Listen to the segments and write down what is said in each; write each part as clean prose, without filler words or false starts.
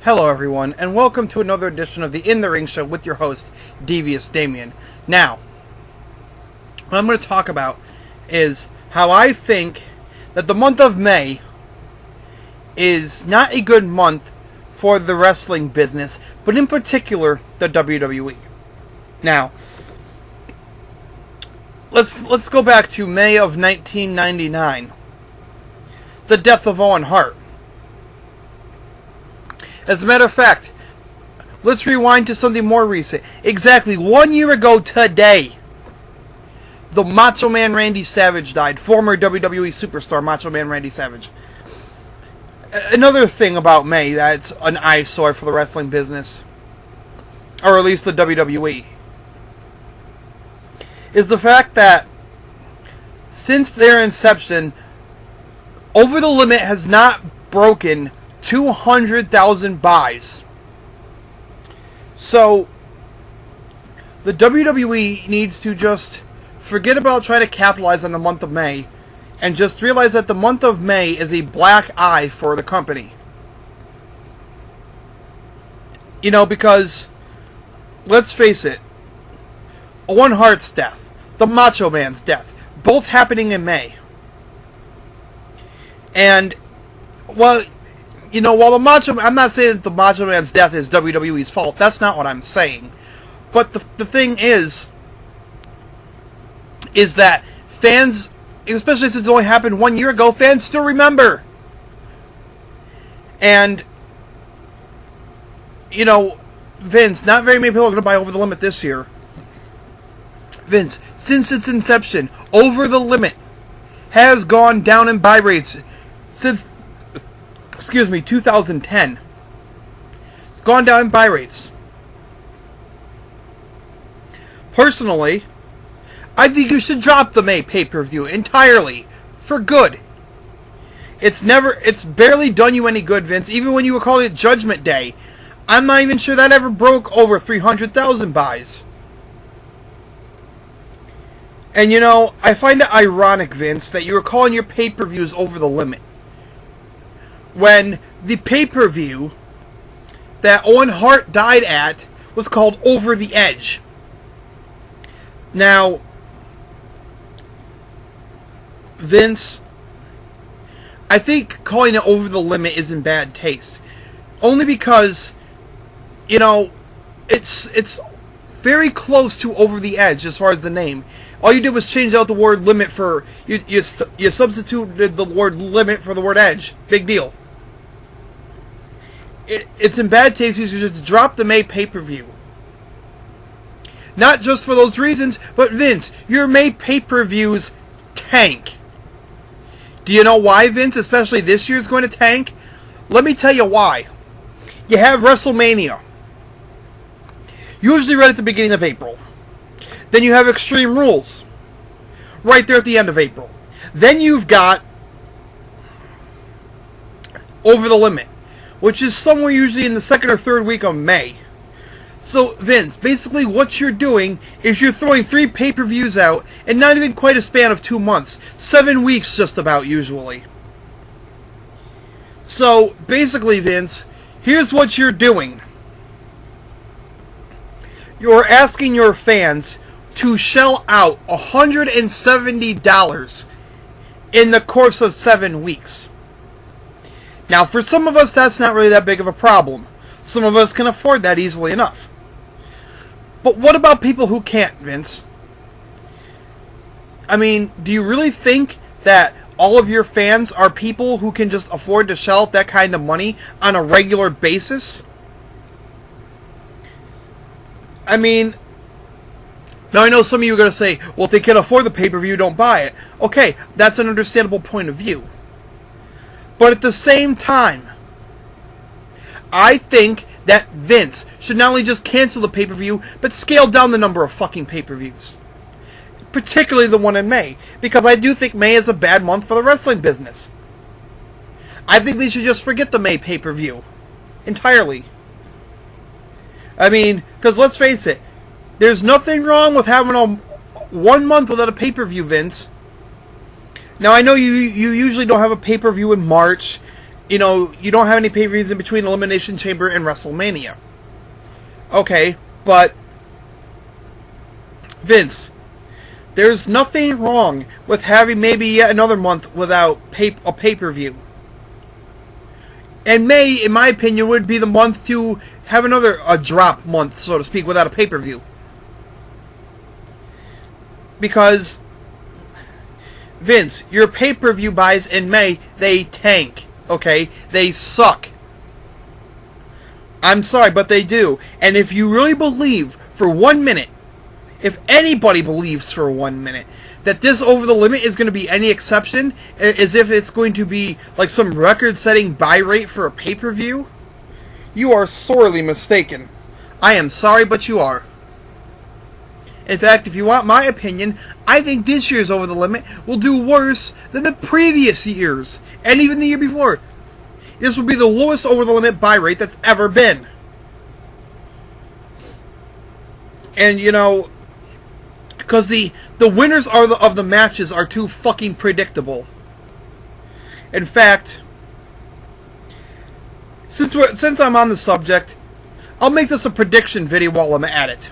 Hello, everyone, and welcome to another edition of the In the Ring Show with your host, Devious Damien. Now, what I'm going to talk about is how I think that the month of May is not a good month for the wrestling business, but in particular, the WWE. Now, let's go back to May of 1999, the death of Owen Hart. As a matter of fact, let's rewind to something more recent. Exactly 1 year ago today, the Macho Man Randy Savage died. Former WWE superstar Macho Man Randy Savage. Another thing about May that's an eyesore for the wrestling business, or at least the WWE, is the fact that since their inception, Over the Limit has not broken 200,000 buys. So, the WWE needs to just forget about trying to capitalize on the month of May and just realize that the month of May is a black eye for the company. You know, because, let's face it, Owen Hart's death, the Macho Man's death, both happening in May. And, well, you know, while I'm not saying that the Macho Man's death is WWE's fault. That's not what I'm saying. But the thing is that fans, especially since it only happened 1 year ago, fans still remember. And, you know, Vince, not very many people are going to buy Over the Limit this year. Vince, since its inception, Over the Limit has gone down in buy rates since 2010. It's gone down in buy rates. Personally, I think you should drop the May pay-per-view entirely. For good. It's barely done you any good, Vince. Even when you were calling it Judgment Day, I'm not even sure that ever broke over 300,000 buys. And you know, I find it ironic, Vince, that you were calling your pay-per-views Over the Limit, when the pay-per-view that Owen Hart died at was called Over the Edge. Now, Vince, I think calling it Over the Limit is in bad taste. Only because, you know, it's very close to Over the Edge as far as the name. All you did was change out the word limit for... You substituted the word limit for the word edge. Big deal. It's in bad taste. You should just drop the May pay-per-view. Not just for those reasons, but Vince, your May pay-per-views tank. Do you know why, Vince, especially this year's going to tank? Let me tell you why. You have WrestleMania, usually right at the beginning of April. Then you have Extreme Rules, right there at the end of April. Then you've got Over the Limit, which is somewhere usually in the second or third week of May. So, Vince, basically what you're doing is you're throwing 3 pay-per-views out in not even quite a span of 2 months. 7 weeks just about, usually. So, basically, Vince, here's what you're doing. You're asking your fans to shell out $170 in the course of 7 weeks. Now, for some of us, that's not really that big of a problem. Some of us can afford that easily enough. But what about people who can't, Vince? I mean, do you really think that all of your fans are people who can just afford to shell out that kind of money on a regular basis? I mean, now I know some of you are going to say, well, if they can afford the pay-per-view, don't buy it. Okay, that's an understandable point of view. But at the same time, I think that Vince should not only just cancel the pay-per-view, but scale down the number of fucking pay-per-views. Particularly the one in May, because I do think May is a bad month for the wrestling business. I think they should just forget the May pay-per-view entirely. I mean, because let's face it, there's nothing wrong with having a 1 month without a pay-per-view, Vince. Now, I know you usually don't have a pay-per-view in March, you know, you don't have any pay-per-views in between Elimination Chamber and WrestleMania. Okay, but Vince, there's nothing wrong with having maybe yet another month without a pay-per-view. And May, in my opinion, would be the month to have a drop month, so to speak, without a pay-per-view. Because, Vince, your pay-per-view buys in May, they tank, okay? They suck. I'm sorry, but they do. And if you really believe for 1 minute, if anybody believes for 1 minute, that this Over the Limit is going to be any exception, as if it's going to be like some record-setting buy rate for a pay-per-view, you are sorely mistaken. I am sorry, but you are. In fact, if you want my opinion, I think this year's Over the Limit will do worse than the previous years, and even the year before. This will be the lowest Over the Limit buy rate that's ever been. And, you know, because the winners of the matches are too fucking predictable. In fact, since I'm on the subject, I'll make this a prediction video while I'm at it.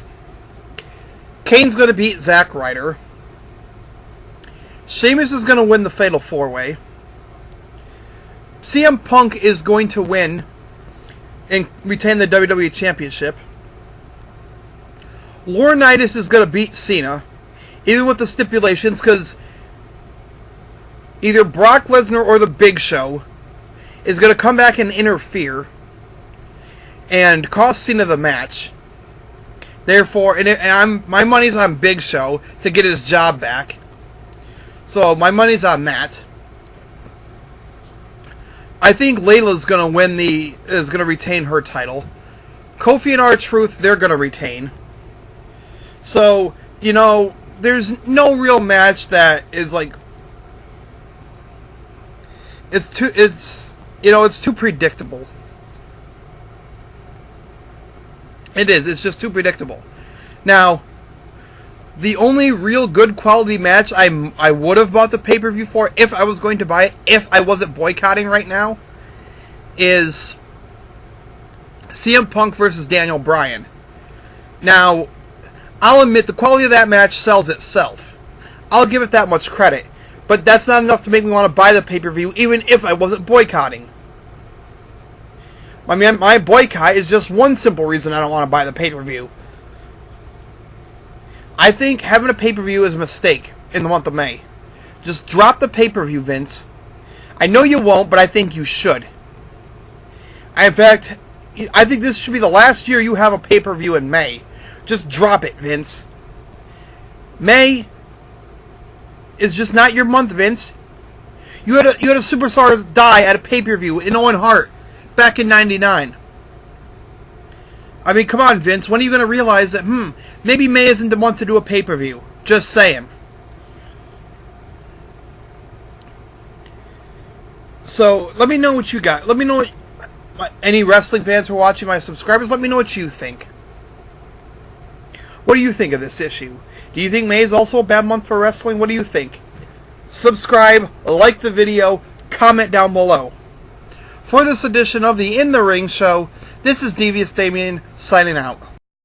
Kane's going to beat Zack Ryder. Sheamus is going to win the Fatal 4-Way. CM Punk is going to win and retain the WWE Championship. Laurinaitis is going to beat Cena, even with the stipulations, because either Brock Lesnar or the Big Show is going to come back and interfere and cost Cena the match. Therefore, my money's on Big Show to get his job back. So my money's on that. I think Layla's going to retain her title. Kofi and R-Truth, they're going to retain. So, you know, there's no real match that is like, it's too predictable. It is. It's just too predictable. Now, the only real good quality match I would have bought the pay-per-view for, if I was going to buy it, if I wasn't boycotting right now, is CM Punk versus Daniel Bryan. Now, I'll admit the quality of that match sells itself. I'll give it that much credit. But that's not enough to make me want to buy the pay-per-view, even if I wasn't boycotting. My boycott is just one simple reason I don't want to buy the pay-per-view. I think having a pay-per-view is a mistake in the month of May. Just drop the pay-per-view, Vince. I know you won't, but I think you should. In fact, I think this should be the last year you have a pay-per-view in May. Just drop it, Vince. May is just not your month, Vince. You had a superstar die at a pay-per-view in Owen Hart back in '99. I mean, come on, Vince. When are you going to realize that, maybe May isn't the month to do a pay-per-view? Just saying. So, let me know what you got. Let me know what any wrestling fans who are watching, my subscribers, let me know what you think. What do you think of this issue? Do you think May is also a bad month for wrestling? What do you think? Subscribe, like the video, comment down below. For this edition of the In the Ring Show, this is Devious Damien signing out.